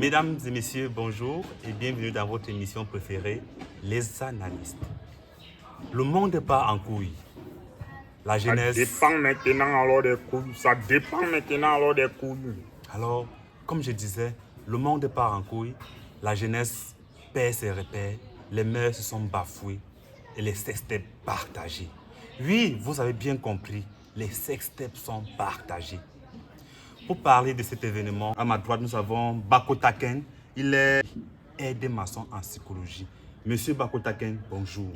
Mesdames et messieurs, bonjour et bienvenue dans votre émission préférée, Les Analystes. Le monde part en couille. La jeunesse... Ça dépend maintenant alors des couilles. Ça dépend maintenant alors des couilles. Alors, comme je disais, le monde part en couille. La jeunesse perd ses repères. Les mœurs se sont bafouées et les sextapes partagés. Oui, vous avez bien compris, les sextapes sont partagés. Pour parler de cet événement, à ma droite, nous avons Bako Taken. Il est aide-maçon en psychologie. Monsieur Bako Taken, bonjour.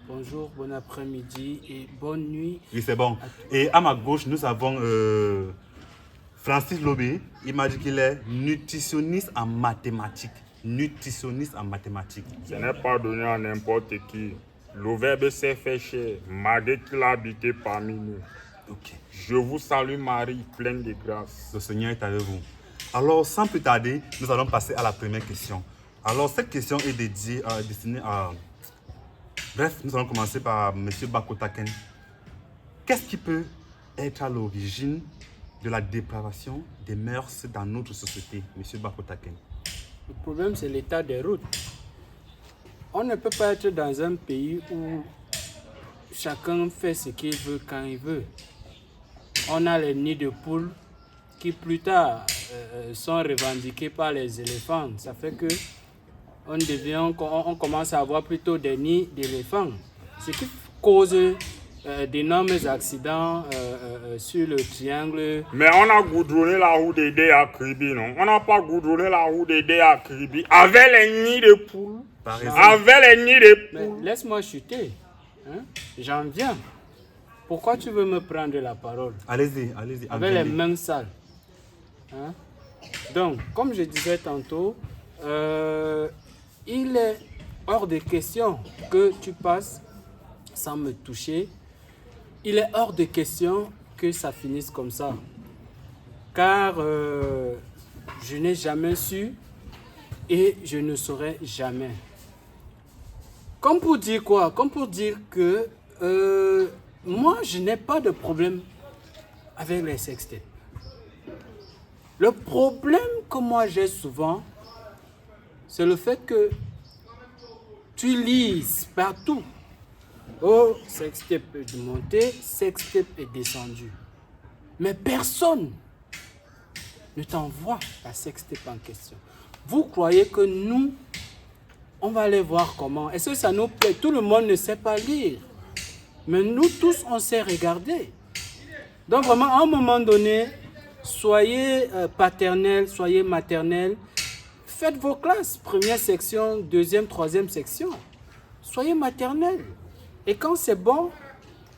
Bonjour, bon après-midi et bonne nuit. Oui, c'est bon. Et à ma gauche, nous avons Francis Lobé. Il m'a dit qu'il est nutritionniste en mathématiques. Nutritionniste en mathématiques. Ce n'est pas donné à n'importe qui. Le verbe s'est fait cher. Malgré qu'il a habité parmi nous. Ok. Je vous salue Marie, pleine de grâce. Le Seigneur est avec vous. Alors, sans plus tarder, nous allons passer à la première question. Alors, cette question est destinée à... Bref, nous allons commencer par M. Bako Taken. Qu'est-ce qui peut être à l'origine de la dépravation des mœurs dans notre société, M. Bako Taken? Le problème, c'est l'état des routes. On ne peut pas être dans un pays où chacun fait ce qu'il veut quand il veut. On a les nids de poules qui plus tard sont revendiqués par les éléphants. Ça fait que on commence à avoir plutôt des nids d'éléphants. Ce qui cause d'énormes accidents sur le triangle. Mais on a goudronné la route d'aider à Kribi, non? On n'a pas goudronné la route d'aider à Kribi avec les nids de poules. Avec les nids de poules. Mais laisse-moi chuter. Hein? J'en viens. Pourquoi tu veux me prendre la parole? Allez-y, allez-y. Avec les mains sales. Hein? Donc, comme je disais tantôt, il est hors de question que tu passes sans me toucher. Il est hors de question que ça finisse comme ça. Car je n'ai jamais su et je ne saurai jamais. Comme pour dire quoi? Comme pour dire que moi, je n'ai pas de problème avec les sextapes. Le problème que moi j'ai souvent, c'est le fait que tu lises partout. Oh, sextape est monté, sextape est descendu. Mais personne ne t'envoie la sextape en question. Vous croyez que nous, on va aller voir comment? Est-ce que ça nous plaît? Tout le monde ne sait pas lire. Mais nous tous, on sait regarder. Donc vraiment, à un moment donné, soyez paternels, soyez maternels. Faites vos classes. Première section, deuxième, troisième section. Soyez maternels. Et quand c'est bon,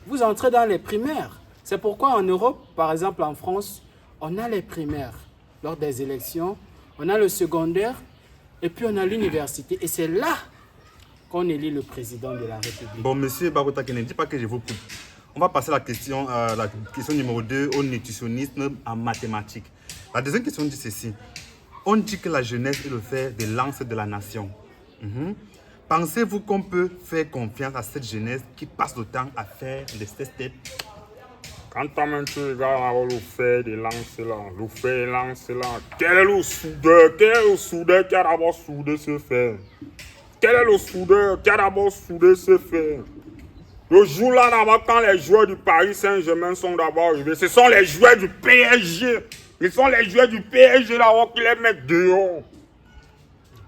vous entrez dans les primaires. C'est pourquoi en Europe, par exemple en France, on a les primaires lors des élections. On a le secondaire et puis on a l'université. Et c'est là qu'on élit le président de la République. Bon, monsieur Bako Taken, ne dis pas que je vous coupe. On va passer à la question numéro 2 au nutritionnisme en mathématiques. La deuxième question dit ceci. On dit que la jeunesse est le fer de lance de la nation. Pensez-vous qu'on peut faire confiance à cette jeunesse qui passe le temps à faire des sextapes? Quand toi-même tu regardes le fer de lance là, le fer de lance là, quel est le soudeur? Quel est le soudeur qui a d'abord soudé ce fer? Quel est le soudeur qui a d'abord soudé ce fer? Le jour là d'abord, quand les joueurs du Paris Saint-Germain sont d'abord arrivés, ce sont les joueurs du PSG. Ce sont les joueurs du PSG d'abord qui les mettent dehors.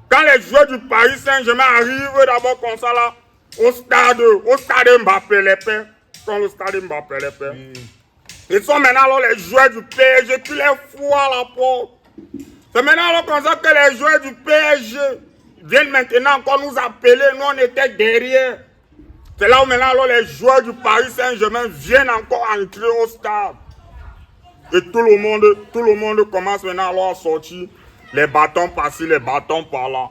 Quand les joueurs du Paris Saint-Germain arrivent d'abord comme ça là, au stade Mbappé les pères, dans le stade Mbappé les pères. Ils sont maintenant alors les joueurs du PSG qui les foutent à la porte. C'est maintenant alors comme ça que les joueurs du PSG viennent maintenant encore nous appeler, nous on était derrière. C'est là où maintenant alors les joueurs du Paris Saint-Germain viennent encore entrer au stade. Et tout le monde commence maintenant alors à sortir les bâtons par-ci, les bâtons par-là.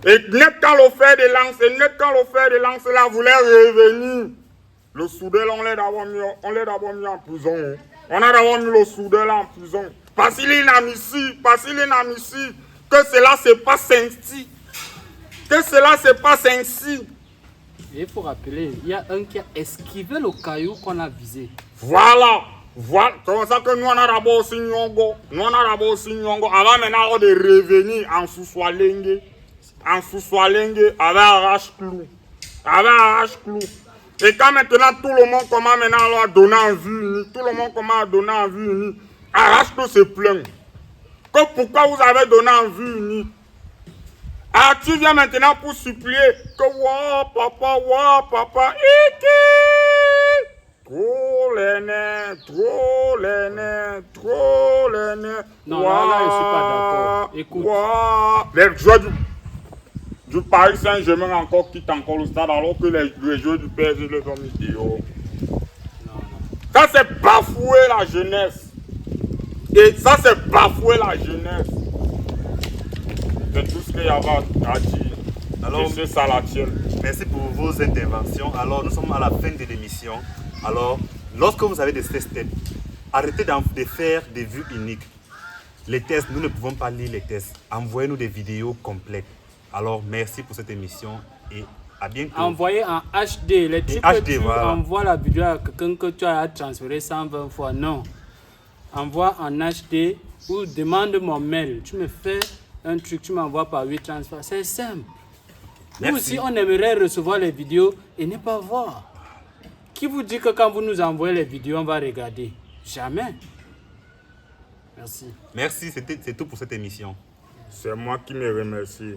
Et net quand le fer de lance là voulait revenir, le soudeur là, on l'a d'abord mis en prison. Hein. On a d'abord mis le soudeur là en prison. Parce qu'il est inadmissible, que cela se passe ainsi. Il faut rappeler, il y a un qui a esquivé le caillou qu'on a visé. Voilà. Voilà, comme ça que nous on a d'abord aussi Nyongo. Nous on a d'abord aussi Nyongo. Avant maintenant de revenir en sous-soilenge. En sous-soilenge avec arrache-clou. Avec arrache-clou. Et quand maintenant tout le monde commence maintenant à donner envie, tout le monde commence à donner envie, arrache-clou se plaint. Que pourquoi vous avez donné envie, ah, tu viens maintenant pour supplier que wow papa, iki! Trop les nerfs, trop les nerfs, trop les nerfs. Non, là, je ne suis pas d'accord. Écoute. Les joueurs du Paris Saint-Germain encore quittent encore le stade alors que les joueurs du PSG les ont mis dehors. Ça, c'est bafouer la jeunesse. Et ça, c'est bafouer la jeunesse. C'est tout ce qu'il y avait à dire. Alors, c'est ça la tienne. Merci pour vos interventions. Alors, nous sommes à la fin de l'émission. Alors, lorsque vous avez des tests, arrêtez de faire des vues uniques. Les tests, nous ne pouvons pas lire les tests. Envoyez-nous des vidéos complètes. Alors, merci pour cette émission et à bientôt. Envoyez en HD. Les trucs HD, que tu voilà. envoies la vidéo à quelqu'un que tu as transféré 120 fois. Non. Envoie en HD ou demande mon mail. Tu me fais un truc, tu m'envoies par 8 transferts. C'est simple. Nous aussi, on aimerait recevoir les vidéos et ne pas voir. Qui vous dit que quand vous nous envoyez les vidéos, on va regarder? Jamais. Merci. Merci, c'est tout pour cette émission. C'est moi qui me remercie.